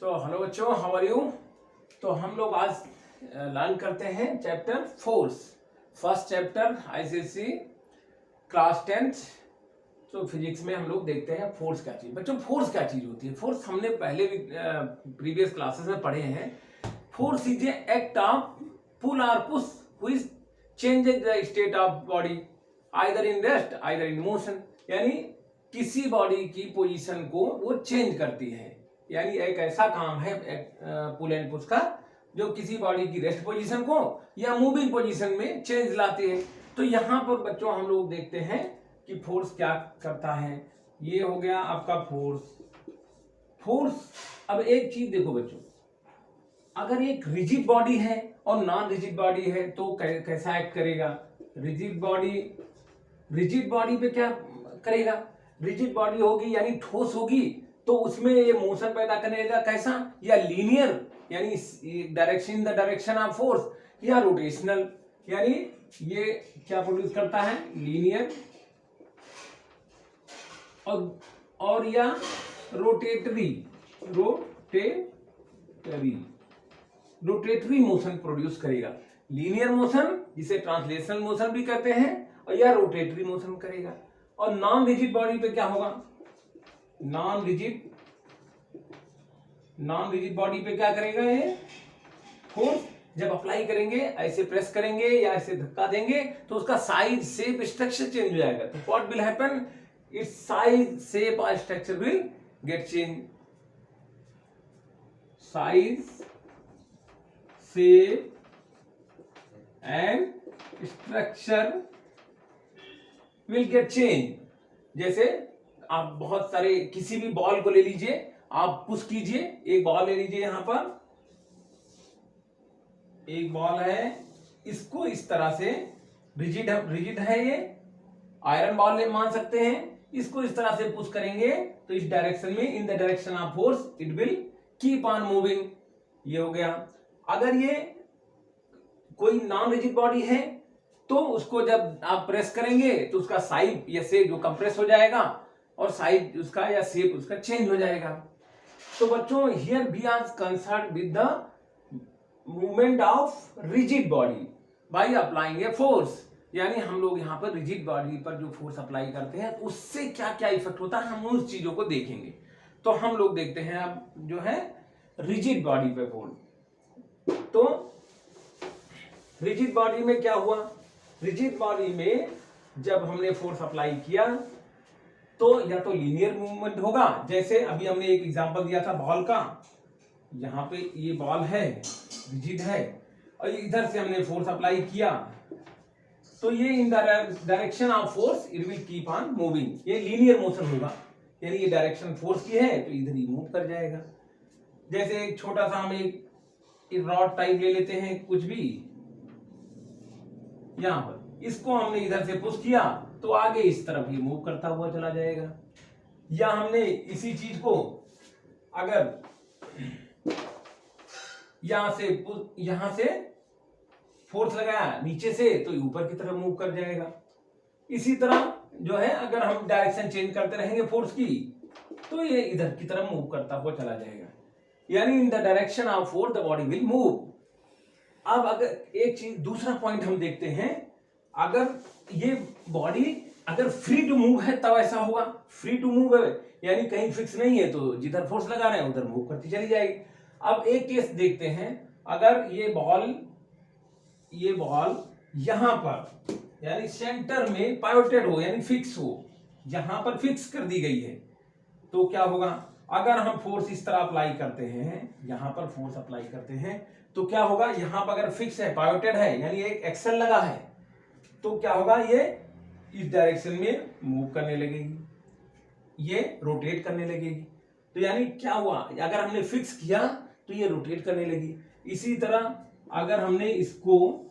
Hello बच्चों, how are you. तो हम लोग आज लर्न करते हैं chapter force, first chapter ICSE class 10th। तो फिजिक्स में हम लोग देखते हैं फोर्स क्या चीज। बच्चों, फोर्स क्या चीज होती है? फोर्स हमने पहले भी प्रीवियस क्लासेस में पढ़े हैं। Force is a act of pull और push which changes the state of body either in rest either in motion. यानी किसी बॉडी की पोजीशन को वो चेंज करती है। यानी एक ऐसा काम है पुल एंड पुश का जो किसी बॉडी की रेस्ट पोजीशन को या मूविंग पोजीशन में चेंज लाती है। तो यहाँ पर बच्चों हम लोग देखते हैं कि फोर्स क्या करता है। ये हो गया आपका फोर्स। अब एक चीज देखो बच्चों, अगर एक रिजिड बॉडी है और नॉन रिजिड बॉडी है तो कैसा एक्ट करेगा। रिजिड बॉडी पे क्या करेगा? रिजिड बॉडी होगी यानी ठोस होगी तो उसमें ये मोशन पैदा करेगा। कैसा? या लीनियर यानी direction the direction of force, या रोटेशनल यानी ये क्या प्रोड्यूस करता है? लीनियर और या रोटेटरी मोशन प्रोड्यूस करेगा। लीनियर मोशन जिसे ट्रांसलेशनल मोशन भी कहते हैं और या रोटेटरी मोशन करेगा। और नॉन रिजिड बॉडी पे क्या होगा? नॉन रिजिड बॉडी पे क्या करेगा? ये फोर्स जब अप्लाई करेंगे, ऐसे प्रेस करेंगे या ऐसे धक्का देंगे तो उसका साइज शेप स्ट्रक्चर चेंज हो जाएगा। तो what will happen? Its size shape और structure will get change. Size shape and structure will get change. जैसे आप बहुत सारे किसी भी बॉल को ले लीजिए, आप पुश कीजिए, एक बॉल ले लीजिए, यहां पर एक बॉल है, इसको इस तरह से रिजिड है, ये आयरन बॉल मान सकते हैं। इसको इस तरह से पुश करेंगे तो इस डायरेक्शन में, in the direction of force it will keep on moving. ये हो गया। अगर ये कोई नॉन रिजिड बॉडी है तो उसको जब आप प्रेस करेंगे तो उसका साइज या शेप जो कंप्रेस हो जाएगा और साइज उसका या शेप उसका चेंज हो जाएगा। तो बच्चों, here we are concern with the movement of rigid body by applying a force. यानी हम लोग यहाँ पर रिजिड बॉडी पर जो फोर्स अप्लाई करते हैं उससे क्या क्या इफेक्ट होता है, हम उस चीजों को देखेंगे। तो हम लोग देखते हैं अब जो है रिजिड बॉडी पे फोर्स। तो रिजिड बॉडी में क्या हुआ? रिजिड बॉडी में जब हमने फोर्स अप्लाई किया तो या तो लीनियर मूवमेंट होगा, जैसे अभी हमने एक एग्जांपल दिया था बॉल का। यहां पे ये बॉल है, रिजिड है, और इधर से हमने फोर्स अप्लाई किया तो ये इन direction of force it will keep on moving. ये लीनियर मोशन होगा, यानी ये डायरेक्शन फोर्स की है तो इधर ही मूव कर जाएगा। जैसे एक छोटा सा हम एक रॉड टाइप ले लेते हैं, कुछ भी यहां पर, इसको हमने इधर से पुश किया तो आगे इस तरफ ये मूव करता हुआ चला जाएगा। या हमने इसी चीज को अगर यहां से फोर्स लगाया नीचे से तो ऊपर की तरफ मूव कर जाएगा। इसी तरह जो है अगर हम डायरेक्शन चेंज करते रहेंगे फोर्स की तो ये इधर की तरफ मूव करता हुआ चला जाएगा। यानी in the direction of force the body will move. अब अगर एक चीज दूसरा पॉइंट हम देखते हैं, अगर ये बॉडी अगर फ्री टू मूव है तब ऐसा होगा। फ्री टू मूव है यानी कहीं फिक्स नहीं है तो जिधर फोर्स लगा रहे हैं उधर मूव करती चली जाएगी। अब एक केस देखते हैं, अगर ये बॉल यहां पर यानी सेंटर में पायोटेड हो यानी फिक्स हो, यहां पर फिक्स कर दी गई है तो क्या होगा? अगर हम फोर्स इस तरह अप्लाई करते हैं, यहां पर फोर्स अप्लाई करते हैं तो क्या होगा? यहां पर अगर फिक्स है, पायोटेड है यानी एक एक्सल लगा है तो क्या होगा? ये इस डायरेक्शन में मूव करने लगेगी, ये रोटेट करने लगेगी। तो यानी क्या हुआ? अगर हमने फिक्स किया तो ये रोटेट करने लगी। इसी तरह अगर हमने इसको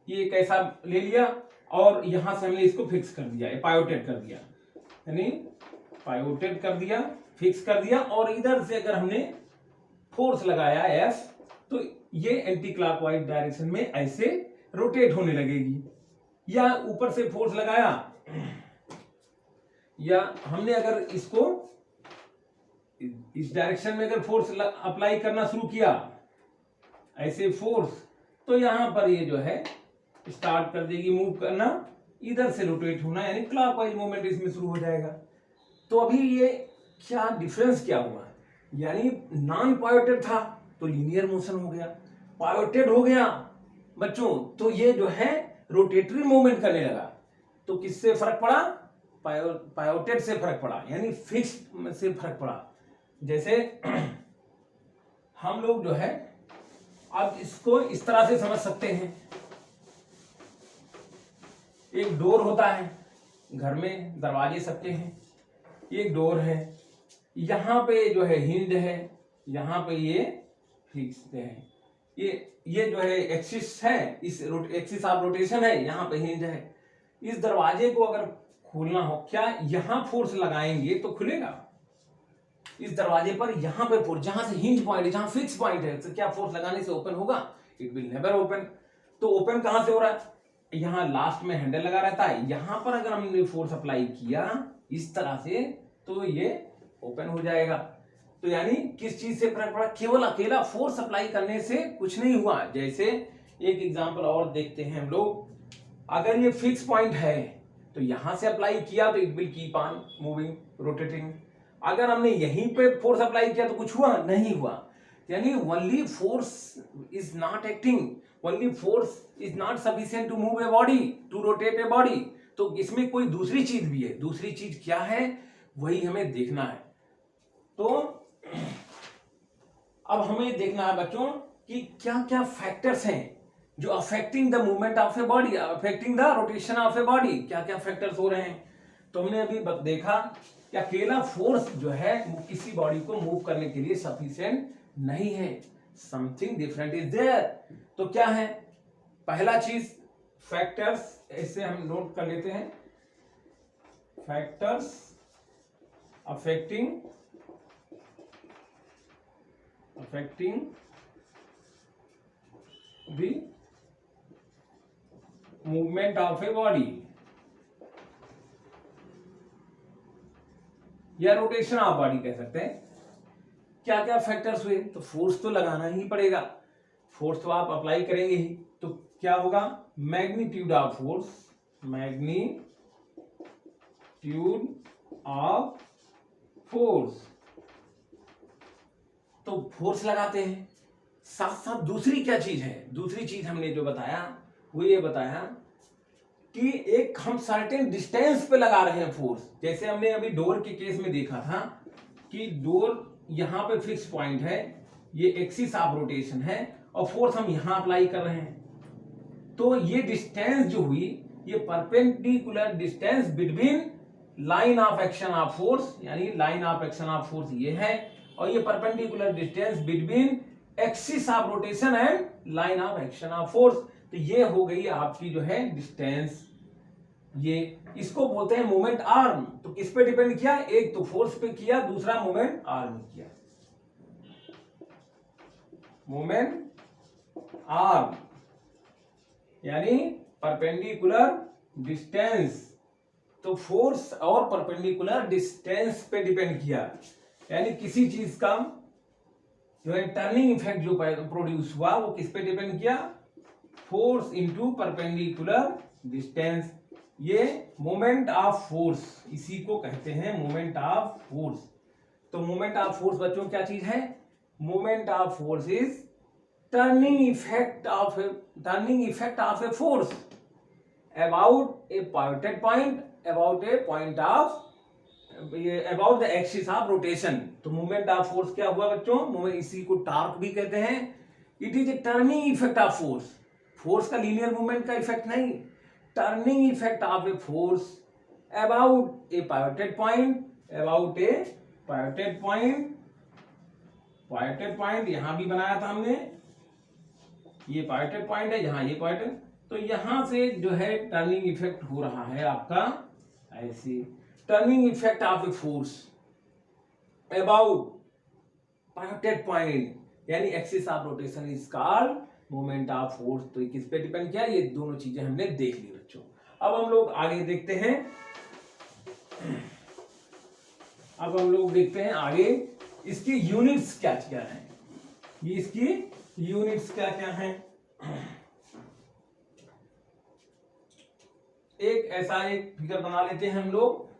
ये कैसा ले लिया और यहां से हमने इसको फिक्स कर दिया, पायोटेड कर दिया, यानी पायोटेड कर दिया, फिक्स कर दिया, और इधर से अगर हमने फोर्स लगाया F तो ये एंटी क्लॉकवाइज डायरेक्शन में ऐसे रोटेट होने लगेगी। या ऊपर से फोर्स लगाया, या हमने अगर इसको इस डायरेक्शन में अगर फोर्स अप्लाई करना शुरू किया ऐसे फोर्स, तो यहां पर ये जो है स्टार्ट कर देगी मूव करना, इधर से रोटेट होना, यानी क्लॉकवाइज मूवमेंट इसमें शुरू हो जाएगा। तो अभी ये क्या डिफरेंस क्या हुआ, यानी नॉन पायोटेड था तो लीनियर मोशन हो गया, पायोटेड हो गया बच्चों तो ये जो है रोटेटरी मूवमेंट करने लगा। तो किससे फर्क पड़ा, पायोटेड से फर्क पड़ा, यानी फिक्स्ड से फर्क पड़ा। जैसे हम लोग जो है अब इसको इस तरह से समझ सकते हैं, एक डोर होता है घर में, दरवाजे सबके हैं, एक डोर है, यहां पे जो है हिंज है, यहां पे ये फिक्स्ड है, ये जो है एक्सिस है, इस एक्सिस ऑफ रोटेशन है, यहां पे हिंज है। इस दरवाजे को अगर खोलना हो, क्या यहां फोर्स लगाएंगे तो खुलेगा, इस दरवाजे पर यहां पे फोर्स, जहां से हिंज पॉइंट, जहां फिक्स पॉइंट है, तो क्या फोर्स लगाने से ओपन होगा, इट विल नेवर ओपन। तो ओपन कहां से हो रहा है, यहां लास्ट में हैंडल लगा रहता है, यहां पर अगर हमने फोर्स अप्लाई किया इस तरह से तो ये ओपन हो जाएगा। तो यानी किस चीज से फर्क पड़ा, केवल अकेला फोर्स अप्लाई करने से कुछ नहीं हुआ। जैसे एक एग्जांपल और देखते हैं हम लोग, अगर ये फिक्स पॉइंट है तो यहां से अप्लाई किया तो it will keep on moving rotating, अगर हमने यहीं पे फोर्स अप्लाई किया तो कुछ हुआ नहीं हुआ। यानी only force is not acting, only force is not sufficient to move a body, to rotate a body. तो इसमें कोई दूसरी चीज भी है, दूसरी चीज क्या है वही हमें देखना है। तो अब हमें देखना है बच्चों कि क्या क्या फैक्टर्स हैं जो affecting the movement of a body, affecting the rotation of a body, क्या क्या फैक्टर्स हो रहे हैं। तो हमने अभी देखा कि अकेला फोर्स जो है किसी बॉडी को मूव करने के लिए सफिशिएंट नहीं है, समथिंग डिफरेंट इज देयर। तो क्या है, पहला चीज फैक्टर्स, ऐसे हम नोट कर लेते हैं, factors affecting the movement of a body या रोटेशन ऑफ बॉडी कह सकते हैं। क्या क्या फैक्टर्स हुए, तो फोर्स तो लगाना ही पड़ेगा, फोर्स तो आप अप्लाई करेंगे ही, तो क्या होगा, magnitude of force, magnitude of force, तो फोर्स लगाते हैं। साथ साथ दूसरी क्या चीज है, दूसरी चीज हमने जो बताया वो ये बताया कि एक हम सर्टेन डिस्टेंस पे लगा रहे हैं फोर्स। जैसे हमने अभी डोर के केस में देखा था कि डोर यहां पे फिक्स पॉइंट है, ये एक्सिस ऑफ रोटेशन है और फोर्स हम यहां अप्लाई कर रहे हैं। तो ये डिस्टेंस जो हुई, ये perpendicular distance between line of action of force, यानी line of action of force ये है, और ये perpendicular distance between axis of rotation and line of action of force. तो ये हो गई आपकी जो है डिस्टेंस, ये इसको बोलते हैं मोमेंट आर्म। तो किस पे डिपेंड किया, एक तो फोर्स पे किया, दूसरा मोमेंट आर्म किया, मोमेंट आर्म यानी परपेंडिकुलर डिस्टेंस। तो फोर्स और परपेंडिकुलर डिस्टेंस पे डिपेंड किया, यानी किसी चीज का जो है टर्निंग इफेक्ट जो प्रोड्यूस हुआ वो किस पे डिपेंड किया, फोर्स इंटू परपेंडिकुलर डिस्टेंस। ये मोमेंट ऑफ फोर्स, इसी को कहते हैं मोमेंट ऑफ फोर्स। तो मोमेंट ऑफ फोर्स बच्चों क्या चीज है, moment of force is turning effect of a force about A pointed point, about A point of, about the axis of rotation. तो मूवमेंट ऑफ फोर्स क्या हुआ बच्चों, movement, इसी को टॉर्क भी कहते हैं। It is a turning effect of force, force का लीनियर मूवमेंट का इफेक्ट नहीं, turning effect of a force about a pivoted point, about a pivoted point. Pivoted point यहां भी बनाया था हमने, ये पायोटेड पॉइंट है, यहां ये पॉइंट है, तो यहां से जो है टर्निंग इफेक्ट हो रहा है आपका ऐसे, turning effect of a force about pivoted point, यानी axis of rotation is called moment of force. तो किस पे डिपेंड किया, ये दोनों चीजें हमने देख ली बच्चों। अब हम लोग आगे देखते हैं, अब हम लोग देखते हैं आगे इसकी यूनिट्स क्या क्या हैं, ये इसकी यूनिट्स क्या क्या हैं। एक ऐसा एक फिगर बना लेते हैं हम लोग।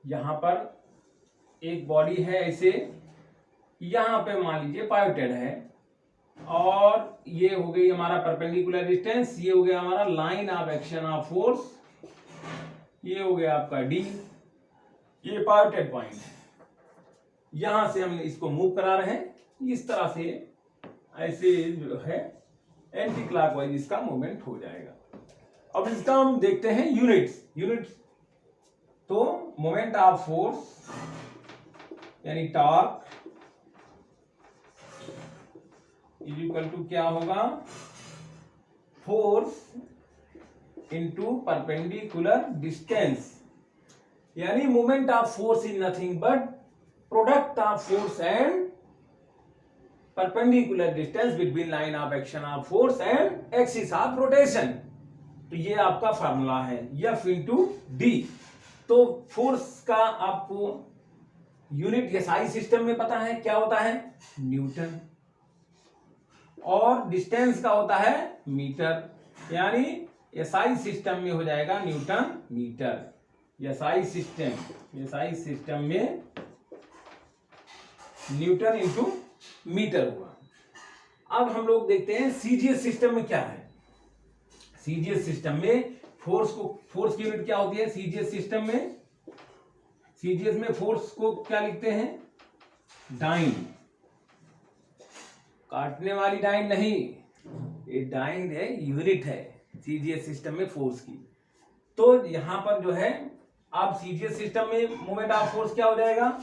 यहां पर एक बॉडी है ऐसे, यहां पे मान लीजिए पायोटेड है, और ये हो गई हमारा परपेंडिकुलर डिस्टेंस, ये हो गया हमारा line of action of force, ये हो गया आपका डी, ये पायोटेड पॉइंट है। यहां से हम इसको मूव करा रहे हैं, इस तरह से ऐसे जो है एंटी क्लॉकवाइज इसका मूवमेंट हो जाएगा। अब इसका हम देखते हैं यूनिट्स। तो मोमेंट ऑफ फोर्स यानी टॉर्क इज इक्वल टू क्या होगा, फोर्स इनटू परपेंडिकुलर डिस्टेंस, यानी moment of force is nothing but product of force and perpendicular distance between line of action of force and axis of rotation. तो ये आपका formula है F into D. तो force का आपको unit SI system में पता है क्या होता है, न्यूटन, और डिस्टेंस का होता है मीटर, यानी एसआई सिस्टम में हो जाएगा न्यूटन मीटर। एसआई सिस्टम में न्यूटन इंटू मीटर हुआ। अब हम लोग देखते हैं सीजीएस सिस्टम में क्या है। सीजीएस सिस्टम में फोर्स की यूनिट क्या होती है। सीजीएस में फोर्स को क्या लिखते हैं, डाइन, काटने वाली डाइन नहीं, ये डाइन है, यूनिट है सीजीएस सिस्टम में फोर्स की। तो यहां पर जो है अब सीजीएस सिस्टम में मोमेंट ऑफ फोर्स क्या हो जाएगा,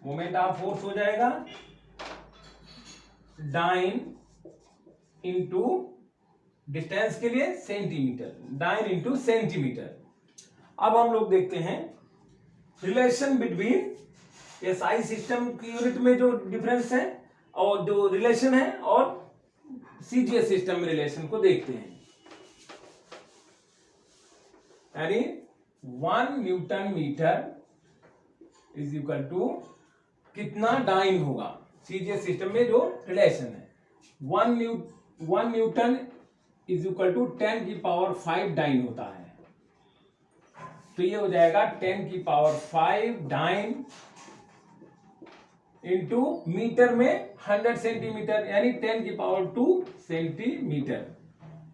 मोमेंट ऑफ फोर्स हो जाएगा डाइन इंटू डिस्टेंस के लिए सेंटीमीटर, डाइन इंटू सेंटीमीटर। अब हम लोग देखते हैं रिलेशन बिटवीन एसआई सिस्टम की यूनिट में जो डिफरेंस है और जो रिलेशन है, और सीजीएस सिस्टम में रिलेशन को देखते हैं। यानी 1 newton metre is equal to कितना डाइन होगा। सीजीएस सिस्टम में जो रिलेशन है 1 न्यूटन इज इक्वल टू 10 की पावर 5 डाइन होता है। तो ये हो जाएगा 10 की पावर 5 डाइन इंटू मीटर में 100 सेंटीमीटर, यानी 10 की पावर 2 सेंटीमीटर,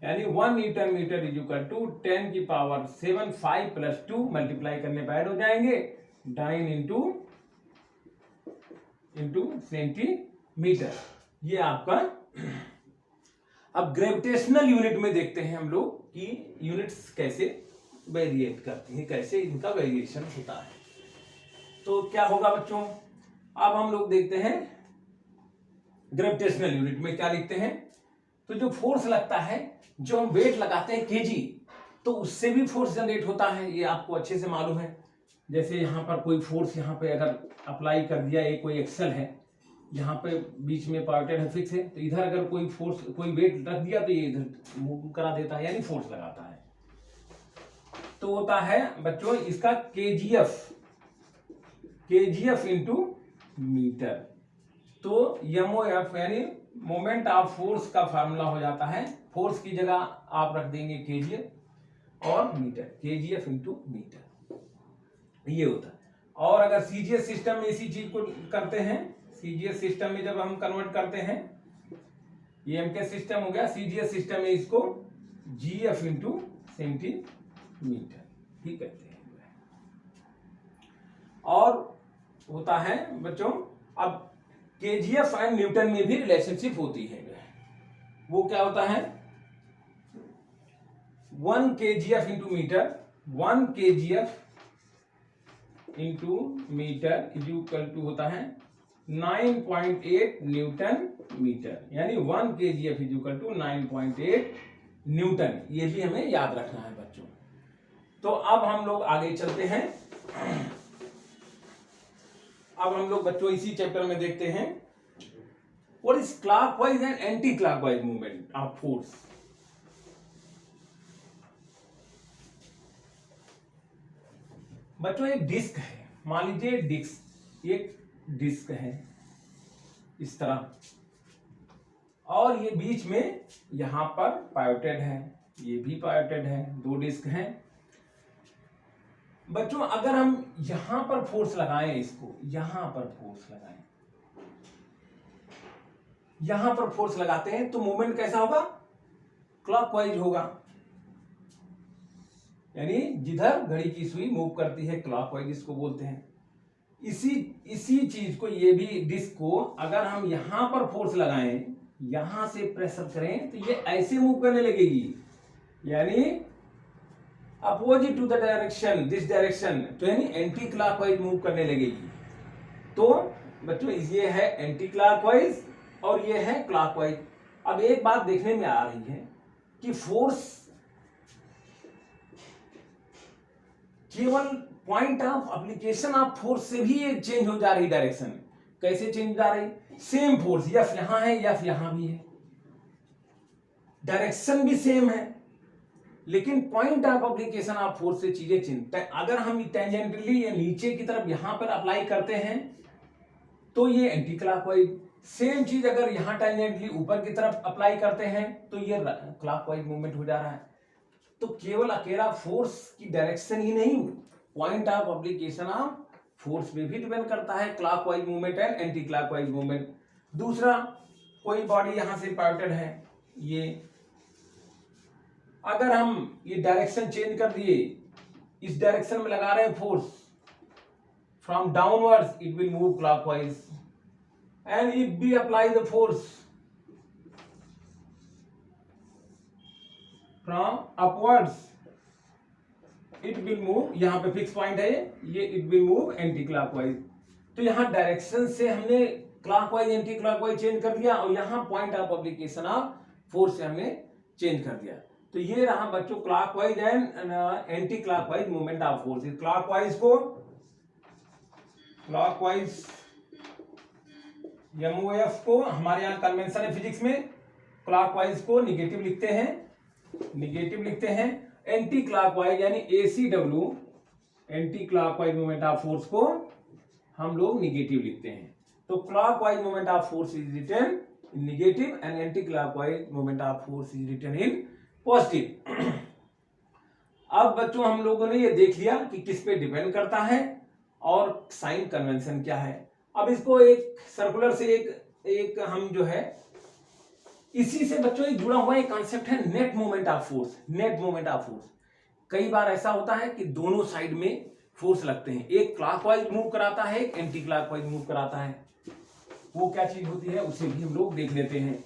यानी 1 newton metre is equal to 10 की पावर 7, 5 प्लस 2 मल्टीप्लाई करने पर ऐड हो जाएंगे, डाइन इंटू सेंटीमीटर। ये आपका। अब ग्रेविटेशनल यूनिट में देखते हैं हम लोग कि यूनिट्स कैसे वेरिएट करती हैं, कैसे इनका वेरिएशन होता है। तो क्या होगा बच्चों, अब हम लोग देखते हैं ग्रेविटेशनल यूनिट में क्या लिखते हैं। तो जो फोर्स लगता है, जो हम वेट लगाते हैं केजी, तो उससे भी फोर्स जनरेट होता है, ये आपको अच्छे से मालूम है। जैसे यहाँ पर कोई फोर्स यहाँ पे अगर अप्लाई कर दिया, ये कोई एक्सल है, यहाँ पे बीच में पार्टेड है, फिक्स है, तो इधर अगर कोई फोर्स, कोई वेट रख दिया तो ये इधर मूव करा देता है, यानी फोर्स लगाता है। तो होता है बच्चों इसका केजीएफ इंटू मीटर। तो एमओएफ यानी मोमेंट ऑफ फोर्स का फार्मूला हो जाता है, फोर्स की जगह आप रख देंगे केजीएफ और मीटर, केजीएफ इंटू मीटर, ये होता है। और अगर सीजीएस सिस्टम में इसी चीज को करते हैं, सीजीएस सिस्टम में जब हम कन्वर्ट करते हैं, ये एमके सिस्टम हो गया, सीजीएस सिस्टम में इसको जीएफ इंटू सेंटीमीटर ही कहते हैं। और होता है बच्चों, अब केजीएफ एंड न्यूटन में भी रिलेशनशिप होती है। वो क्या होता है, 1 kgf into metre, 1 kgf into metre is equal to होता है 9.8 न्यूटन मीटर, यानी 1 kgf is equal to 9.8 newton. ये भी हमें याद रखना है बच्चों। तो अब हम लोग आगे चलते हैं। अब हम लोग बच्चों इसी चैप्टर में देखते हैं what is clockwise and anticlockwise movement of force. बच्चों एक डिस्क है, मान लीजिए डिस्क, एक डिस्क है इस तरह, और ये बीच में यहां पर पायोटेड है, ये भी पायोटेड है, दो डिस्क हैं। बच्चों अगर हम यहां पर फोर्स लगाएं, इसको यहां पर फोर्स लगाएं, यहां पर फोर्स लगाते हैं तो मूवमेंट कैसा होगा? क्लॉकवाइज होगा, यानी जिधर घड़ी की सुई मूव करती है क्लॉकवाइज इसको बोलते हैं। इसी चीज को, ये भी डिस्क को अगर हम यहां पर फोर्स लगाएं, यहां से प्रेशर करें तो ये ऐसे मूव करने लगेगी, यानी opposite to the direction, this direction, तो यानी एंटी क्लॉकवाइज मूव करने लगेगी। तो बच्चों ये है एंटी क्लॉकवाइज और ये है क्लॉकवाइज। अब एक बात देखने में आ रही है कि फोर्स केवल point of application of force से भी ये चेंज हो जा रही डायरेक्शन। कैसे चेंज जा रही? सेम फोर्स, एफ यहां है, एफ यहां भी है, डायरेक्शन भी सेम है, लेकिन point of application of force से चीजें चेंज। अगर हम टेंजेंटली या नीचे की तरफ यहां पर अप्लाई करते हैं तो ये एंटी क्लॉकवाइज, सेम चीज अगर यहां टेंजेंटली ऊपर की तरफ अप्लाई करते हैं तो ये क्लॉकवाइज मूवमेंट हो जा रहा है। तो केवल अकेला फोर्स की डायरेक्शन ही नहीं, point of application of force में भी डिपेंड करता है clockwise movement and anticlockwise movement. दूसरा, कोई बॉडी यहां से पार्टेड है, ये अगर हम ये डायरेक्शन चेंज कर दिए, इस डायरेक्शन में लगा रहे हैं force, from downwards it will move clockwise, and if we apply the force from upwards it will move, यहां पे फिक्स पॉइंट है ये it will move anti clockwise. तो यहां डायरेक्शन से हमने क्लॉकवाइज एंटी क्लॉकवाइज चेंज कर दिया, और यहां point of application of force से हमने चेंज कर दिया। तो ये रहा बच्चों clockwise and anticlockwise movement of force. Clockwise को, क्लॉकवाइज एमओएफ को हमारे यहाँ कन्वेंशन है फिजिक्स में, क्लॉकवाइज को निगेटिव लिखते हैं, निगेटिव लिखते हैं। एंटी क्लॉकवाइज यानी ACW, anticlockwise movement of force को हम लोग निगेटिव लिखते हैं। तो clockwise movement of force is written in negative and anticlockwise movement of force is written in positive. अब बच्चों हम लोगों ने ये देख लिया कि किस पे डिपेंड करता है और साइन कन्वेंशन क्या है। अब इसको एक सर्कुलर से एक हम जो है, इसी से बच्चों एक जुड़ा हुआ एक कॉन्सेप्ट है net moment of force. Net moment of force, कई बार ऐसा होता है कि दोनों साइड में फोर्स लगते हैं, एक क्लॉकवाइज मूव कराता है, एक एंटी क्लॉकवाइज मूव कराता है। वो क्या चीज होती है उसे भी हम लोग देख लेते हैं।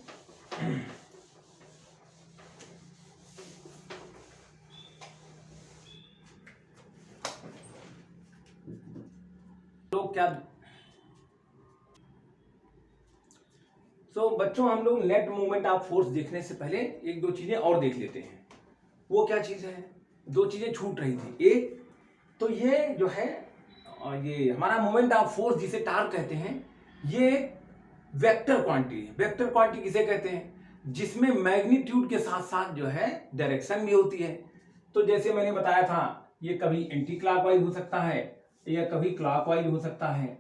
लोग क्या, बच्चों हम लोग नेट मूवमेंट ऑफ फोर्स देखने से पहले एक दो चीजें और देख लेते हैं। वो क्या चीज है? दो चीजें छूट रही थी। एक तो ये जो है, ये हमारा मोमेंट ऑफ फोर्स जिसे टार्क कहते हैं, ये वेक्टर क्वांटिटी है। वेक्टर क्वांटिटी किसे कहते हैं? जिसमें मैग्नीट्यूड के साथ साथ जो है डायरेक्शन भी होती है। तो जैसे मैंने बताया था, ये कभी एंटी क्लॉकवाइज हो सकता है या कभी क्लॉकवाइज हो सकता है,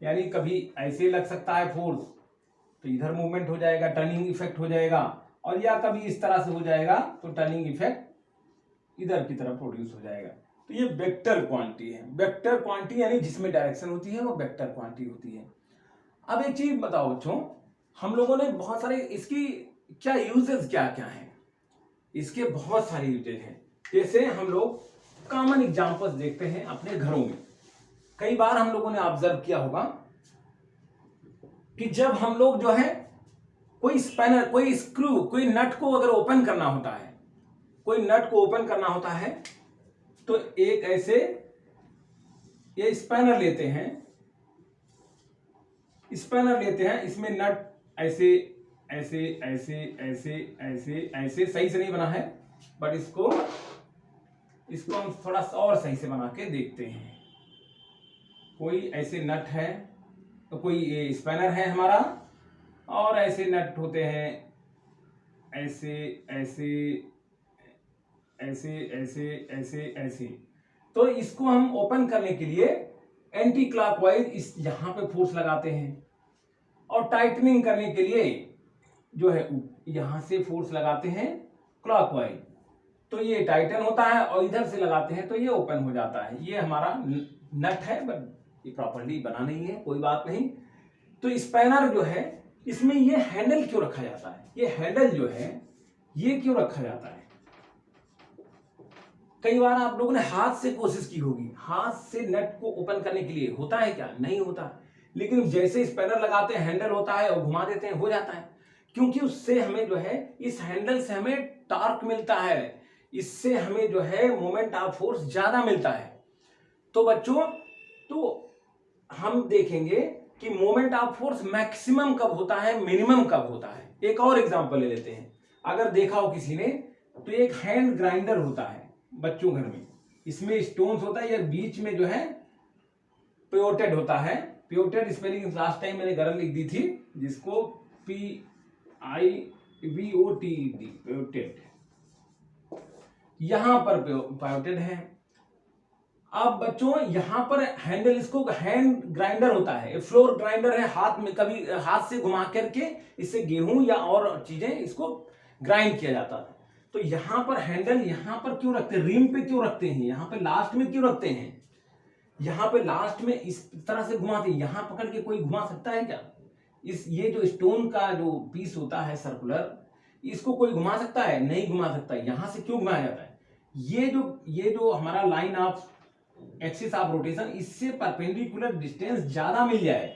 यानी कभी ऐसे लग सकता है फोर्स तो इधर मूवमेंट हो जाएगा, टर्निंग इफेक्ट हो जाएगा, और या कभी इस तरह से हो जाएगा तो टर्निंग इफेक्ट इधर की तरफ प्रोड्यूस हो जाएगा। तो ये वेक्टर क्वांटिटी है। वेक्टर क्वांटिटी यानी जिसमें डायरेक्शन होती है वो वेक्टर क्वांटिटी होती है। अब एक चीज बताओ बच्चों, हम लोगों ने बहुत सारे इसकी क्या यूजेस क्या क्या है? इसके बहुत सारे यूजेस हैं। जैसे हम लोग कॉमन एग्जांपल्स देखते हैं अपने घरों में। कई बार हम लोगों ने ऑब्जर्व किया होगा कि जब हम लोग जो है कोई स्पैनर, कोई स्क्रू, कोई नट को अगर ओपन करना होता है, कोई नट को ओपन करना होता है तो एक ऐसे ये स्पैनर लेते हैं, स्पैनर लेते हैं, इसमें नट ऐसे ऐसे ऐसे ऐसे ऐसे ऐसे, सही से नहीं बना है बट इसको हम थोड़ा सा और सही से बना के देखते हैं। कोई ऐसे नट है तो कोई ये स्पैनर है हमारा, और ऐसे नट होते हैं ऐसे ऐसे ऐसे ऐसे ऐसे ऐसे। तो इसको हम ओपन करने के लिए एंटी क्लॉकवाइज इस यहां पे फोर्स लगाते हैं, और टाइटनिंग करने के लिए जो है यहां से फोर्स लगाते हैं क्लॉकवाइज, तो ये टाइटन होता है, और इधर से लगाते हैं तो ये ओपन हो जाता है। ये हमारा नट है, बट ये प्रॉपर्ली बना नहीं है, कोई बात नहीं। तो स्पैनर जो है इसमें ये हैंडल क्यों रखा जाता है, ये हैंडल जो है ये क्यों रखा जाता है? कई बार आप लोगों ने हाथ से कोशिश की होगी, हाथ से नट को ओपन करने के लिए, होता है क्या? नहीं होता। लेकिन जैसे स्पैनर लगाते हैं, हैंडल होता है और घुमा देते हैं, हो जाता है, क्योंकि उससे हमें जो है इस हैंडल से हमें टॉर्क मिलता है, इससे हमें जो है मोमेंट ऑफ फोर्स ज्यादा मिलता है। तो बच्चों, तो हम देखेंगे कि मोमेंट ऑफ फोर्स मैक्सिमम कब होता है, मिनिमम कब होता है। एक और एग्जांपल ले लेते हैं। अगर देखा हो किसी ने तो एक हैंड ग्राइंडर होता है बच्चों घर में, इसमें स्टोन्स होता है, या बीच में जो है पिवोटेड होता है। पिवोटेड स्पेलिंग लास्ट टाइम मैंने गलत लिख दी थी, जिसको PIVOTED, पिवोटेड, यहां पर पिवोटेड है। अब बच्चों यहां पर हैंडल, इसको हैंड ग्राइंडर होता है, फ्लोर ग्राइंडर है, हाथ में कभी हाथ से घुमा करके इससे गेहूं या और चीजें इसको ग्राइंड किया जाता है। तो यहां पर हैंडल यहां पर क्यों रखते हैं, रिम पे क्यों रखते हैं, यहां पे लास्ट में क्यों रखते हैं? यहां पे लास्ट में इस तरह से घुमाते हैं, यहां पकड़ के कोई घुमा सकता है क्या? ये जो स्टोन का जो पीस होता है सर्कुलर, इसको कोई घुमा सकता है? नहीं घुमा सकता। यहां से क्यों घुमाया जाता है? ये जो हमारा line of axis of rotation, इससे परपेंडिकुलर डिस्टेंस ज्यादा मिल जाए,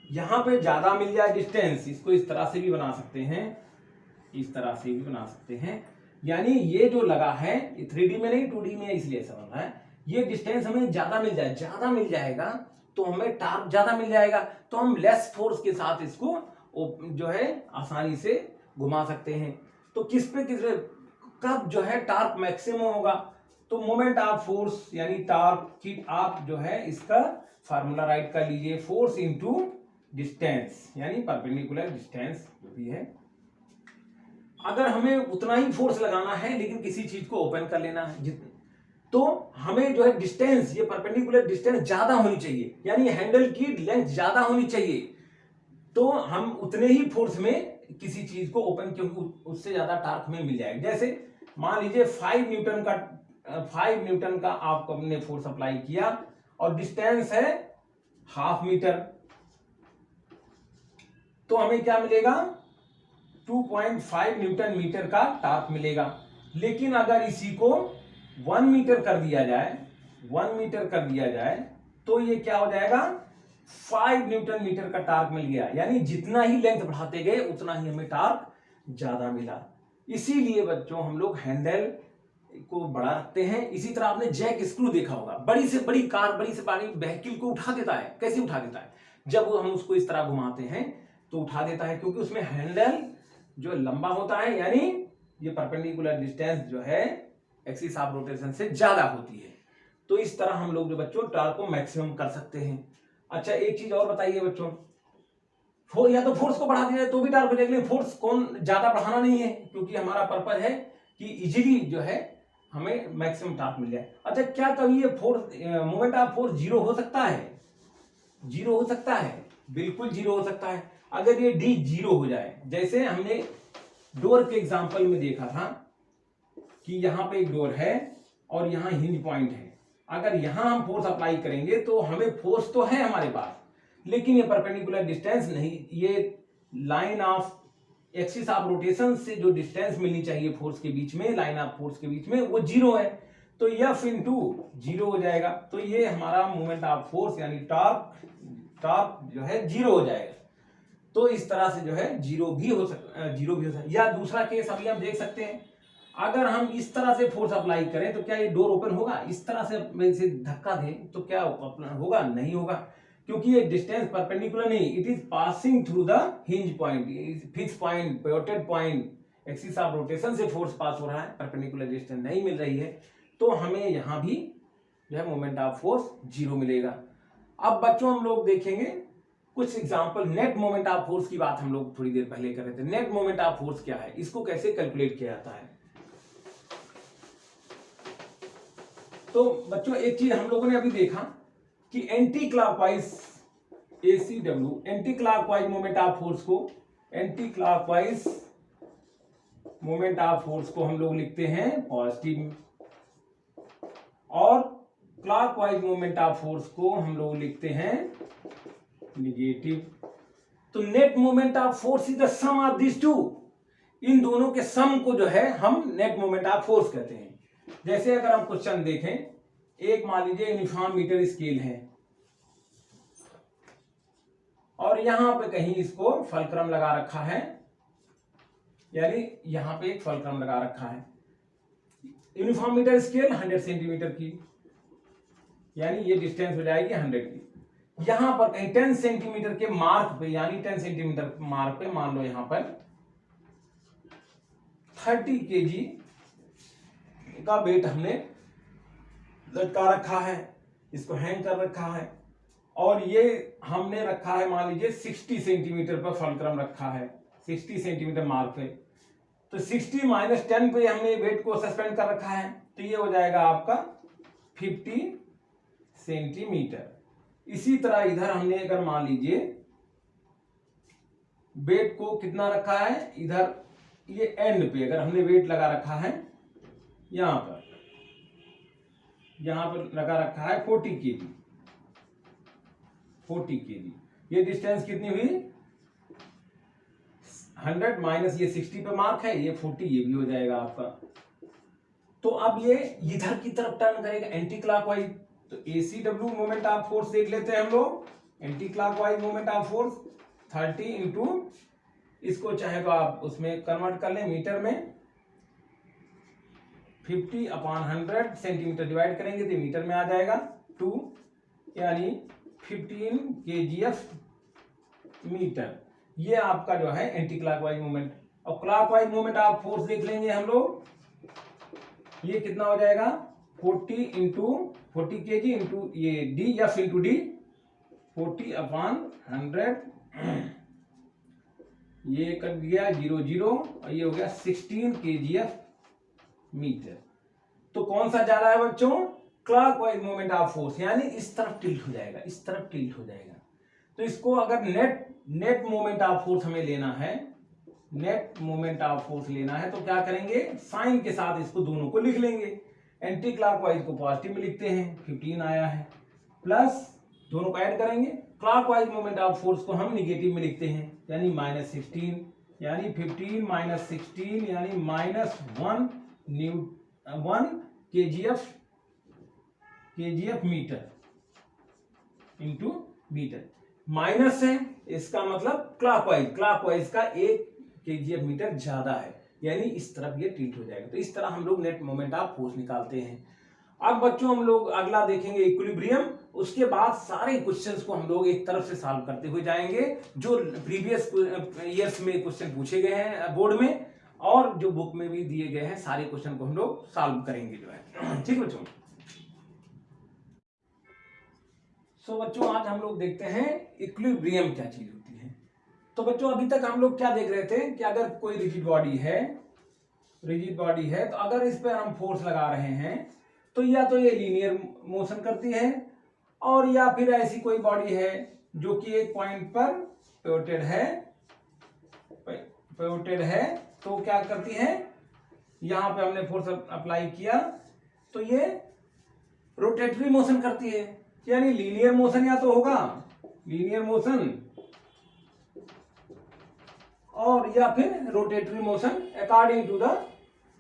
यहां पे ज्यादा मिल जाए डिस्टेंस। इसको इस तरह से भी बना सकते हैं, इस तरह से भी बना सकते हैं। यानी ये जो लगा है 3D में नहीं 2D में, इसलिए ऐसा बना है। ये डिस्टेंस हमें ज्यादा मिल जाए, ज्यादा मिल जाएगा तो हमें टॉर्क ज्यादा मिल जाएगा, तो हम लेस फोर्स के साथ इसको जो है आसानी से घुमा सकते हैं। तो किस पे कब जो है टॉर्क मैक्सिमम होगा? तो मोमेंट ऑफ फोर्स यानी टॉर्क की आप जो है इसका फार्मूला राइट कर लीजिए, फोर्स इनटू डिस्टेंस, यानी परपेंडिकुलर डिस्टेंस जो भी है। अगर हमें उतना ही फोर्स लगाना है लेकिन किसी चीज को ओपन कर लेना है, तो हमें जो है डिस्टेंस, ये परपेंडिकुलर डिस्टेंस ज्यादा होनी चाहिए, यानी हैंडल की लेंथ ज्यादा होनी चाहिए, तो हम उतने ही फोर्स में किसी चीज को ओपन, क्योंकि उससे ज्यादा टॉर्क हमें मिल जाएगा। जैसे मान लीजिए 5 न्यूटन का आपने फोर्स अप्लाई किया और डिस्टेंस है 1/2 मीटर, तो हमें क्या मिलेगा? 2.5 न्यूटन मीटर का टॉर्क मिलेगा। लेकिन अगर इसी को 1 मीटर कर दिया जाए, 1 मीटर कर दिया जाए, तो ये क्या हो जाएगा? 5 न्यूटन मीटर का टॉर्क मिल गया। यानी जितना ही लेंथ बढ़ाते गए उतना ही हमें टॉर्क ज्यादा मिला। इसीलिए बच्चों हम लोग हैंडल को बड़ा रखते हैं। इसी तरह आपने जैक स्क्रू देखा होगा, बड़ी से बड़ी कार, बड़ी से बड़ी व्हीकल को उठा देता है। कैसे उठा देता है? जब हम उसको इस तरह घुमाते हैं तो उठा देता है, क्योंकि उसमें हैंडल जो लंबा होता है, यानी ये परपेंडिकुलर डिस्टेंस जो है एक्सिस ऑफ रोटेशन से ज्यादा होती है। तो इस तरह हम लोग जो बच्चों टॉर्क को मैक्सिमम कर सकते हैं। अच्छा, एक चीज और बताइए बच्चों, या तो फोर्स को बढ़ा दिया जाए तो भी टॉर्क हो जाएगा, लेकिन फोर्स कौन ज्यादा बढ़ाना नहीं है, क्योंकि हमारा पर्पज है कि इजीली जो है हमें मैक्सिमम टॉर्क मिल जाए। अच्छा, क्या कभी ये force moment of force zero हो सकता है? जीरो हो सकता है, बिल्कुल जीरो हो सकता है। अगर ये डी जीरो हो जाए, जैसे हमने डोर के एग्जांपल में देखा था कि यहां पे एक डोर है और यहां हिंज पॉइंट है, अगर यहां हम फोर्स अप्लाई करेंगे तो हमें फोर्स तो है हमारे पास, लेकिन ये परपेंडिकुलर डिस्टेंस नहीं, ये line of axis of rotation से जो डिस्टेंस मिलनी चाहिए फोर्स के बीच में, लाइन ऑफ फोर्स के बीच में, वो जीरो है, तो F इंटू जीरो हो जाएगा। तो ये हमारा मोमेंट ऑफ फोर्स यानी टॉर्क जो है जीरो हो जाएगा। तो इस तरह से जो है जीरो भी हो सकता है। या दूसरा केस अभी हम देख सकते हैं, अगर हम इस तरह से फोर्स अप्लाई करें तो क्या ये डोर ओपन होगा? इस तरह से इसे धक्का दें तो क्या होगा? नहीं होगा, क्योंकि ये डिस्टेंस परपेंडिकुलर नहीं, it is passing through the hinge point, fix point, pivoted point, axis of rotation से फोर्स पास हो रहा है, परपेंडिकुलर डिस्टेंस नहीं मिल रही है, तो हमें यहां भी जो है मोमेंट ऑफ फोर्स जीरो मिलेगा। अब बच्चों हम लोग देखेंगे कुछ example. Net moment of force की बात हम लोग थोड़ी देर पहले कर रहे थे। नेट मोमेंट ऑफ फोर्स क्या है, इसको कैसे कैलकुलेट किया जाता है? तो बच्चों एक चीज हम लोगों ने अभी देखा कि anticlockwise ACW, anticlockwise moment of force को, anticlockwise moment of force को हम लोग लिखते हैं पॉजिटिव, और क्लॉकवाइज मोमेंट ऑफ फोर्स को हम लोग लिखते हैं निगेटिव। तो net moment of force is the sum of this two, इन दोनों के सम को जो है हम नेट मोमेंट ऑफ फोर्स कहते हैं। जैसे अगर हम क्वेश्चन देखें, एक मान लीजिए यूनिफॉर्म मीटर स्केल है और यहां पे कहीं इसको फलक्रम लगा रखा है, यानी यहां पे एक फलक्रम लगा रखा है। यूनिफॉर्म मीटर स्केल 100 सेंटीमीटर की, यानी ये डिस्टेंस हो जाएगी 100 की। यहां पर कहीं 10 सेंटीमीटर के मार्क पे, यानी 10 सेंटीमीटर मार्क पे मान लो यहां पर 30 kg का वेट हमने लटका रखा है, इसको हैंग कर रखा है, और ये हमने रखा है मान लीजिए 60 सेंटीमीटर पर फलक्रम रखा है, 60 सेंटीमीटर मार्क पे। तो 60 माइनस 10 पे हमने वेट को सस्पेंड कर रखा है, तो ये हो जाएगा आपका 50 सेंटीमीटर। इसी तरह इधर हमने अगर मान लीजिए वेट को कितना रखा है, इधर ये एंड पे अगर हमने वेट लगा रखा है, यहां पर लगा रखा है 40 kg, 40 kg। ये डिस्टेंस कितनी हुई 100 माइनस ये 60 पे मार्क है, ये 40, ये भी हो जाएगा आपका। तो अब ये इधर की तरफ टर्न करेगा एंटी क्लॉकवाइज, तो ACW मोमेंट ऑफ फोर्स देख लेते हैं हम लोग। Anti clockwise moment of force 30 into, इसको चाहे तो आप उसमें कन्वर्ट कर लें मीटर में, 50 अपॉन 100 सेंटीमीटर डिवाइड करेंगे तो मीटर में आ जाएगा 2, यानी 15 kgf मीटर। ये आपका जो है एंटी क्लॉकवाइज मूवमेंट। और क्लॉकवाइज मूवमेंट आप फोर्स देख लेंगे हम लोग, ये कितना हो जाएगा 40 kg इंटू ये D, F into D, 40 upon 100, ये कट गया 0 0, और ये हो गया 16 kgf मीटर। तो कौन सा ज्यादा है बच्चों, क्लॉकवाइज मोमेंट ऑफ फोर्स, यानी इस तरफ टिल्ट हो जाएगा, इस तरफ टिल्ट हो जाएगा। तो इसको अगर नेट मोमेंट ऑफ फोर्स हमें लेना है, नेट मोमेंट ऑफ फोर्स लेना है, तो क्या करेंगे, साइन के साथ इसको दोनों को लिख लेंगे। एंटी क्लॉकवाइज को पॉजिटिव में लिखते हैं, 15 आया है, प्लस दोनों को ऐड करेंगे। क्लॉकवाइज मोमेंट ऑफ फोर्स को हम निगेटिव में लिखते हैं, यानी -16, यानी 15 माइनस 16 यानी -1 kgf metre into metre. Minus है इसका मतलब क्लॉकवाइज का 1 kgf मीटर ज्यादा है, यानी इस तरफ ये टिल्ट हो जाएगा। तो इस तरह हम लोग नेट मोमेंट ऑफ फोर्स निकालते हैं। अब बच्चों हम लोग अगला देखेंगे इक्विलिब्रियम, उसके बाद सारे क्वेश्चंस को हम लोग एक तरफ से सॉल्व करते हुए जाएंगे, जो प्रीवियस ईयर्स में क्वेश्चन पूछे गए हैं बोर्ड में, और जो बुक में भी दिए गए हैं, सारे क्वेश्चन को हम लोग सॉल्व करेंगे जो है। ठीक बच्चों। सो बच्चों आज हम लोग देखते हैं इक्विलिब्रियम क्या चीज होती है। तो बच्चों अभी तक हम लोग क्या देख रहे थे कि अगर कोई रिजिड बॉडी है, तो अगर इस पर हम फोर्स लगा रहे हैं तो या तो ये लीनियर मोशन करती है, और या फिर ऐसी कोई बॉडी है जो कि एक पॉइंट पर पिवोटेड है, तो क्या करती है, यहां पे हमने फोर्स अप्लाई किया तो ये रोटेटरी मोशन करती है, यानी लीनियर मोशन या तो होगा लीनियर मोशन, और या फिर rotatory motion according to the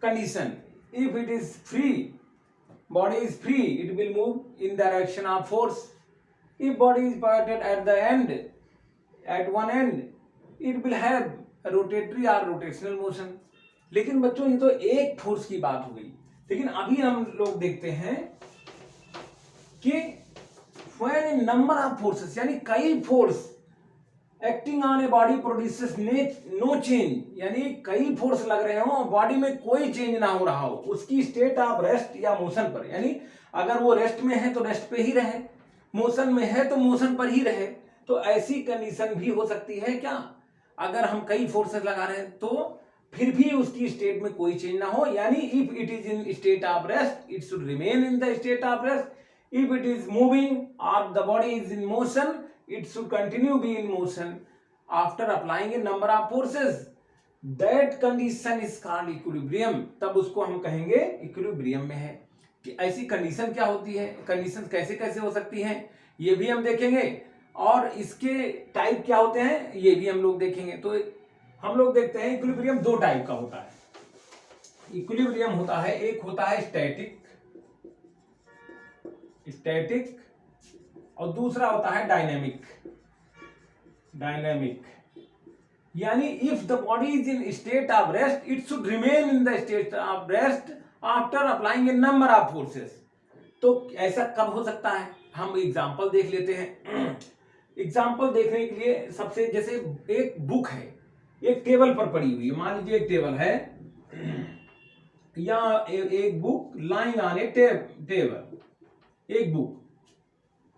condition. If it is free, body is free, it will move in direction of force. If body is pivoted at one end, it will have a rotatory or rotational motion. लेकिन बच्चों ये तो एक force की बात हो गई, लेकिन अभी हम लोग देखते हैं कि when a number of forces, यानी कई force acting on a body produces no change, यानी कई फोर्स लग रहे हो बॉडी में कोई चेंज ना हो रहा हो, उसकी स्टेट ऑफ रेस्ट या मोशन पर, यानी अगर वो रेस्ट में है तो रेस्ट पे ही रहे, मोशन में है तो मोशन पर ही रहे। तो ऐसी कंडीशन भी हो सकती है क्या, अगर हम कई फोर्सेस लगा रहे हैं तो फिर भी उसकी स्टेट में कोई चेंज ना हो, यानी if it is in state of rest it should remain in the state of rest, If it is moving or the body is in motion, it should continue be in motion after applying a number of forces. That condition is called equilibrium. तब उसको हम कहेंगे equilibrium में है। कि ऐसी condition क्या होती है, कंडीशन कैसे कैसे हो सकती हैं, ये भी हम देखेंगे, और इसके टाइप क्या होते हैं ये भी हम लोग देखेंगे। तो हम लोग देखते हैं इक्विलिब्रियम दो टाइप का होता है। इक्विलिब्रियम होता है, एक होता है स्टैटिक और दूसरा होता है डायनेमिक। यानी if the body is in state of rest, it should remain in the state of rest after applying A number of forces. तो ऐसा कब हो सकता है, हम एग्जांपल देख लेते हैं। एग्जांपल देखने के लिए सबसे, जैसे एक बुक है, एक टेबल पर पड़ी हुई है, मान लीजिए एक टेबल है या एक book lying on A table, एक बुक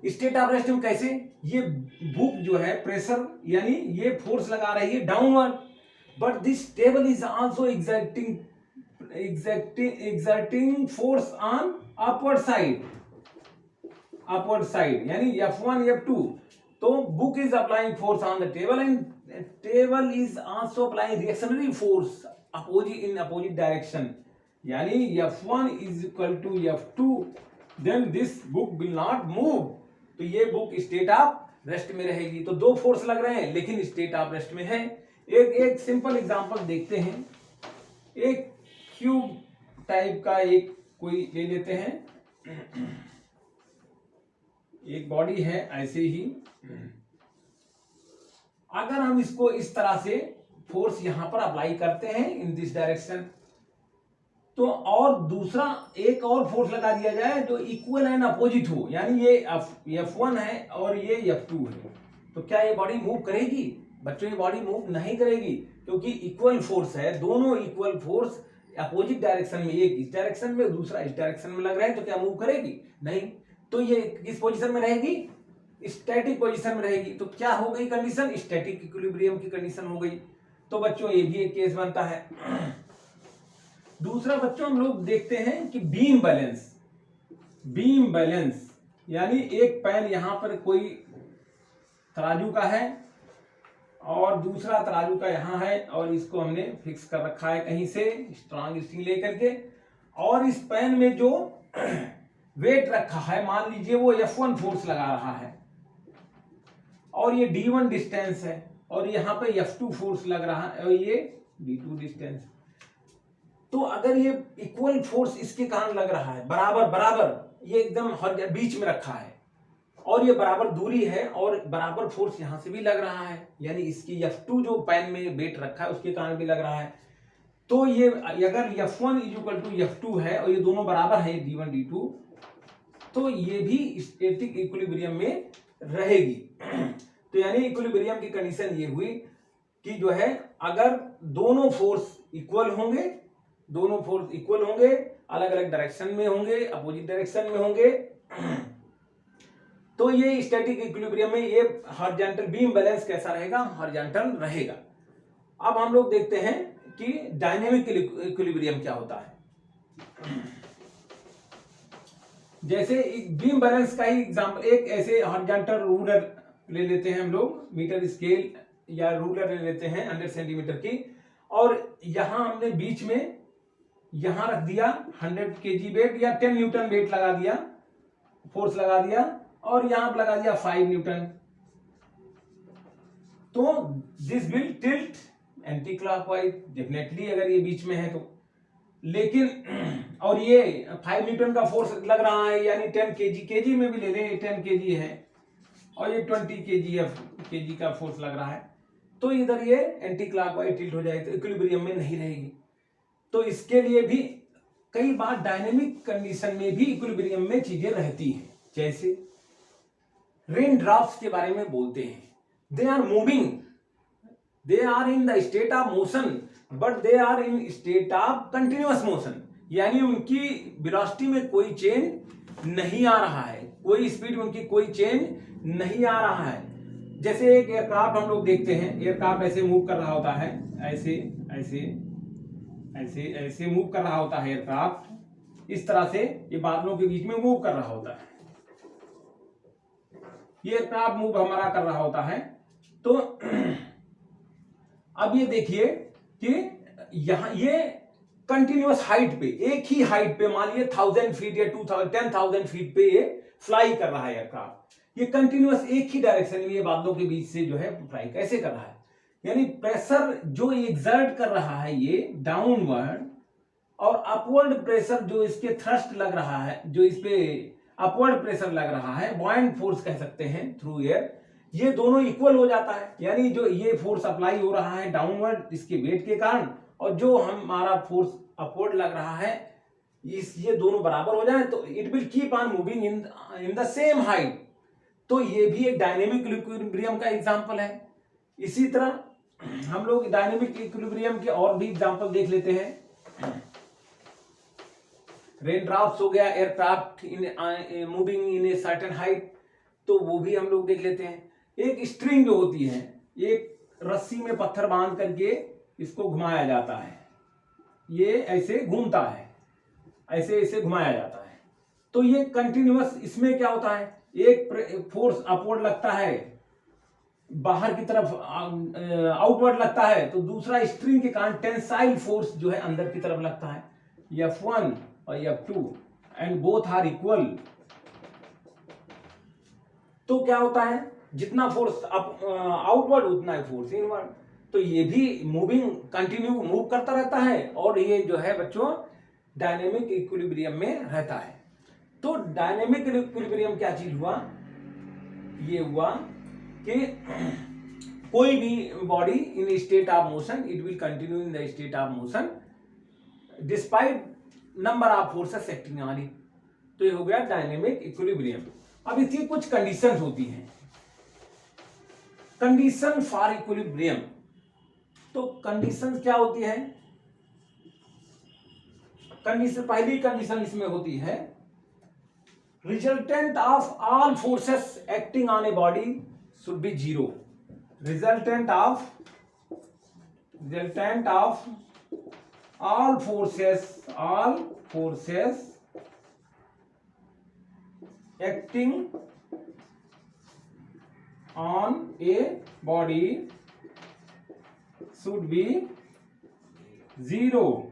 स्टेट ऑफ रेस्ट में कैसे, ये बुक जो है प्रेशर यानी ये फोर्स लगा रही है downward, but this table is also exerting force on upward side यानी F1 F2। तो book is applying force on the table and table is also applying reactionary force in opposite direction, यानी F1 is equal to F2, then this book will not move। तो ये book state of rest में रहेगी। तो दो force लग रहे हैं लेकिन स्टेट ऑफ रेस्ट में है। एक सिंपल एग्जांपल देखते हैं। एक क्यूब टाइप का एक कोई ले लेते हैं, एक बॉडी है ऐसे ही। अगर हम इसको इस तरह से फोर्स यहां पर अप्लाई करते हैं इन दिस डायरेक्शन, तो और दूसरा एक और फोर्स लगा दिया जाए जो इक्वल एंड अपोजिट हो, यानी ये F1 है और ये F2 है, तो क्या ये बॉडी मूव करेगी? बच्चों ये बॉडी मूव नहीं करेगी, क्योंकि इक्वल फोर्स है, दोनों इक्वल फोर्स अपोजिट डायरेक्शन में, एक इस डायरेक्शन में दूसरा इस डायरेक्शन में लग रहा है, तो क्या मूव करेगी? नहीं। तो ये किस पोजीशन में रहेगी? स्टैटिक पोजीशन में रहेगी। तो क्या हो गई कंडीशन? स्टैटिक इक्विलिब्रियम की कंडीशन हो गई। तो बच्चों ये भी एक केस बनता है। दूसरा बच्चों हम लोग देखते हैं कि बीम बैलेंस यानी एक पैन यहां पर कोई तराजू का है और दूसरा तराजू का यहां है, और इसको हमने फिक्स कर रखा है कहीं से स्ट्रांग स्टिंग लेकर के, और इस पैन में जो वेट रखा है मान लीजिए वो F1 फोर्स लगा रहा है, और ये D1 डिस्टेंस है, और यहाँ पे F2 फोर्स लग रहा है, और ये D2 डिस्टेंस। तो अगर ये इक्वल फोर्स इसके कारण लग रहा है, बराबर ये एकदम हर बीच में रखा है, और ये बराबर दूरी है और बराबर फोर्स यहां से भी लग रहा है, यानी इसकी F2 जो पैन में वेट रखा है उसके कारण भी लग रहा है। तो ये अगर F1 इक्वल टू F2 है और ये दोनों बराबर है D1 D2, तो ये भी स्टैटिक इक्विलिब्रियम में रहेगी। तो यानी इक्विलिब्रियम की कंडीशन ये हुई कि जो है अगर दोनों फोर्स इक्वल होंगे, अलग अलग डायरेक्शन में होंगे, अपोजिट डायरेक्शन में होंगे, तो ये स्टैटिक इक्विलिब्रियम में ये हॉरिजॉन्टल बीम बैलेंस कैसा रहेगा? हॉरिजॉन्टल रहेगा। अब हम लोग देखते हैं कि डायनेमिक इक्विलिब्रियम क्या होता है। जैसे बीम बैलेंस का ही एग्जांपल, एक ऐसे हॉरिजॉन्टल रूलर ले लेते हैं हम लोग, मीटर स्केल या रूलर ले लेते हैं 100 सेंटीमीटर की, और यहां हमने बीच में यहां रख दिया 100 kg वेट या 10 न्यूटन वेट लगा दिया, फोर्स लगा दिया, और यहां पर लगा दिया 5 न्यूटन। तो this will tilt anti clockwise definitely अगर ये बीच में है तो, लेकिन और ये 5 न्यूटन का फोर्स लग रहा है, यानी 10 kg में भी ले लें 10 kg है, और ये 20 kg का फोर्स लग रहा है, तो इधर ये एंटी क्लॉकवाइज टिल्ट हो जाएगी, तो इक्विलिब्रियम में नहीं रहेगी। तो इसके लिए भी कई बार डायनेमिक कंडीशन में भी इक्विलिब्रियम में चीजें रहती हैं। जैसे रेन ड्रॉप्स के बारे में बोलते हैं, they are moving, they are in the state of motion, but they are in state of continuous motion, यानी उनकी वेलोसिटी में कोई चेंज नहीं आ रहा है, कोई स्पीड में उनकी कोई चेंज नहीं आ रहा है। जैसे एक एयरक्राफ्ट हम लोग देखते हैं, एयरक्राफ्ट ऐसे मूव कर रहा होता है, ऐसे मूव कर रहा होता है एयरक्राफ्ट, इस तरह से ये बादलों के बीच में मूव कर रहा होता है। ये एयरक्राफ्ट मूव हमारा कर रहा होता है। तो अब ये देखिए कि यहां ये कंटिन्यूअस हाइट पे, एक ही हाइट पे, मान लीजिए 1000 फीट या 10,000 फीट पे ये फ्लाई कर रहा है एयरक्राफ्ट। ये कंटिन्यूअस एक ही डायरेक्शन में ये बादलों के बीच से जो है फ्लाई कैसे कर रहा है, यानी प्रेशर जो एग्जर्ट कर रहा है ये डाउनवर्ड, और अपवर्ड प्रेशर जो इसके थ्रस्ट लग रहा है, जो इस पे अपवर्ड प्रेशर लग रहा है, बॉयंट फोर्स कह सकते हैं थ्रू एयर, ये दोनों इक्वल हो जाता है। यानी जो ये फोर्स अप्लाई हो रहा है डाउनवर्ड इसके वेट के कारण, और जो हमारा फोर्स अपवर्ड लग रहा है, ये दोनों बराबर हो जाए तो it will keep on moving in the same height. तो ये भी एक डायनेमिक इक्विलिब्रियम का एग्जांपल है। इसी तरह हम लोग डायनेमिक इक्विलिब्रियम के और भी एग्जांपल देख लेते हैं। रेन ड्रॉप्स हो गया, aircraft in moving in a certain height, तो वो भी हम लोग देख लेते हैं। एक स्ट्रिंग जो होती है, एक रस्सी में पत्थर बांध करके इसको घुमाया जाता है, ये ऐसे घूमता है, ऐसे ऐसे घुमाया जाता है। तो ये कंटिन्यूअस, इसमें क्या होता है, एक फोर्स अपवर्ड लगता है, बाहर की तरफ आउटवर्ड लगता है, तो दूसरा स्ट्रिंग के कारण टेंसाइल फोर्स जो है अंदर की तरफ लगता है, F1 और F2 and both are equal. तो क्या होता है, जितना फोर्स आउटवर्ड उतना ही फोर्स इनवर्ड। तो ये भी मूविंग कंटिन्यू मूव करता रहता है, और ये जो है बच्चों डायनेमिक इक्विलिब्रियम में रहता है। तो डायनेमिक इक्विलिब्रियम क्या चीज हुआ, ये हुआ कि कोई भी body in state of motion, it will continue in the state of motion despite number of forces acting on it. तो ये हो गया डायनेमिक इक्विलिब्रियम। अब इसकी कुछ कंडीशंस होती हैं, कंडीशन फॉर इक्विलिब्रियम। तो कंडीशंस क्या होती है, कंडीशन, पहली कंडीशन इसमें होती है, resultant of all forces acting on a body should be zero. Resultant of all forces acting on a body should be zero,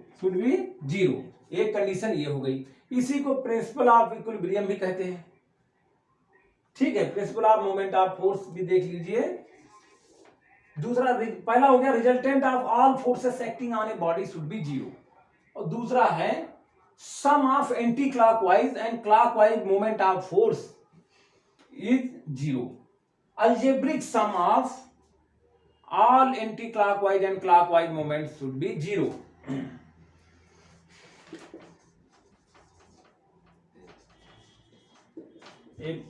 एक कंडीशन ये हो गई। इसी को प्रिंसिपल ऑफ इक्विलिब्रियम भी कहते हैं। ठीक है, principle of moment of force भी देख लीजिए। दूसरा, पहला हो गया resultant of all forces acting on a body should be zero, और दूसरा है sum of anticlockwise and clockwise moment of force is zero. Algebraic sum of all anticlockwise and clockwise moment should be zero.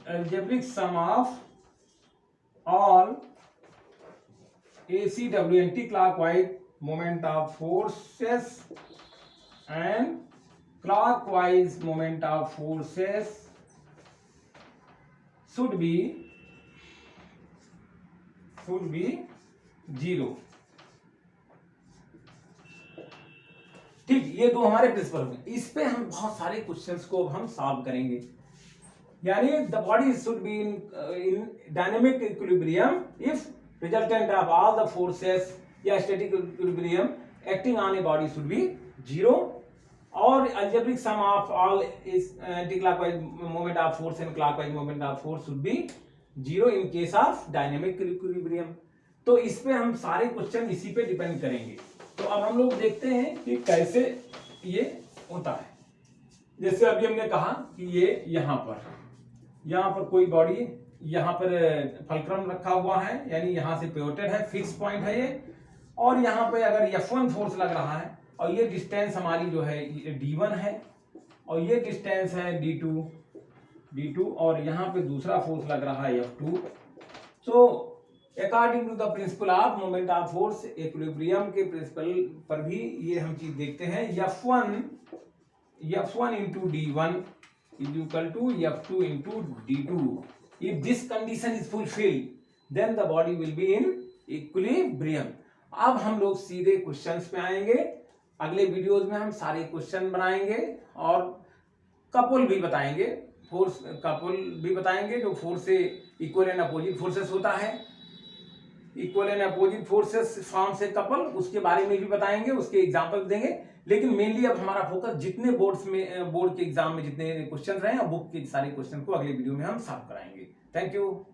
Algebraic sum of all ACW anti-clockwise moment of forces and clockwise moment of forces should be zero. ठीक, ये दो हमारे principal हैं। इस पे हम बहुत सारे क्वेश्चंस को हम सॉल्व करेंगे। यानी the body should be in dynamic equilibrium if resultant of all the forces या static equilibrium acting on a body should be zero, और algebraic sum of all is anti-clockwise moment of force and clockwise moment of force should be zero in case of dynamic equilibrium। तो इस पे हम सारे question इसी पे depend करेंगे। तो अब हम लोग देखते हैं कि कैसे ये होता है। जैसे अभी हमने कहा कि ये यहाँ पर कोई बॉडी, यहाँ पर फल्क्रम रखा हुआ है, यानी यहाँ से पिवोटेड है, फिक्स पॉइंट है ये, और यहाँ पे अगर F1 फोर्स लग रहा है, और ये डिस्टेंस हमारी जो है D1 है, और ये डिस्टेंस है D2, और यहाँ पे दूसरा फोर्स लग रहा है F2। So according to the principle of moment of force, equilibrium के प्रिंसिपल पर भी ये हम चीज देखते हैं। F1 into D1 is equal to F2 into D2। If this condition is fulfilled, then the body will be in equilibrium। अब हम लोग सीधे क्वेश्चंस पे आएंगे। अगले वीडियोस में हम सारे क्वेश्चन बनाएंगे और कपल भी बताएंगे, फोर्स कपल भी बताएंगे जो फोर्स से इक्वल एंड अपोजिट फोर्सेस होता है, equal and opposite forces form से कपल, उसके बारे में भी बताएंगे, उसके एग्जांपल देंगे। लेकिन मेनली अब हमारा फोकस जितने बोर्ड के एग्जाम में जितने क्वेश्चन रहे हैं, बुक के सारे क्वेश्चन को अगले वीडियो में हम सॉल्व कराएंगे। Thank you.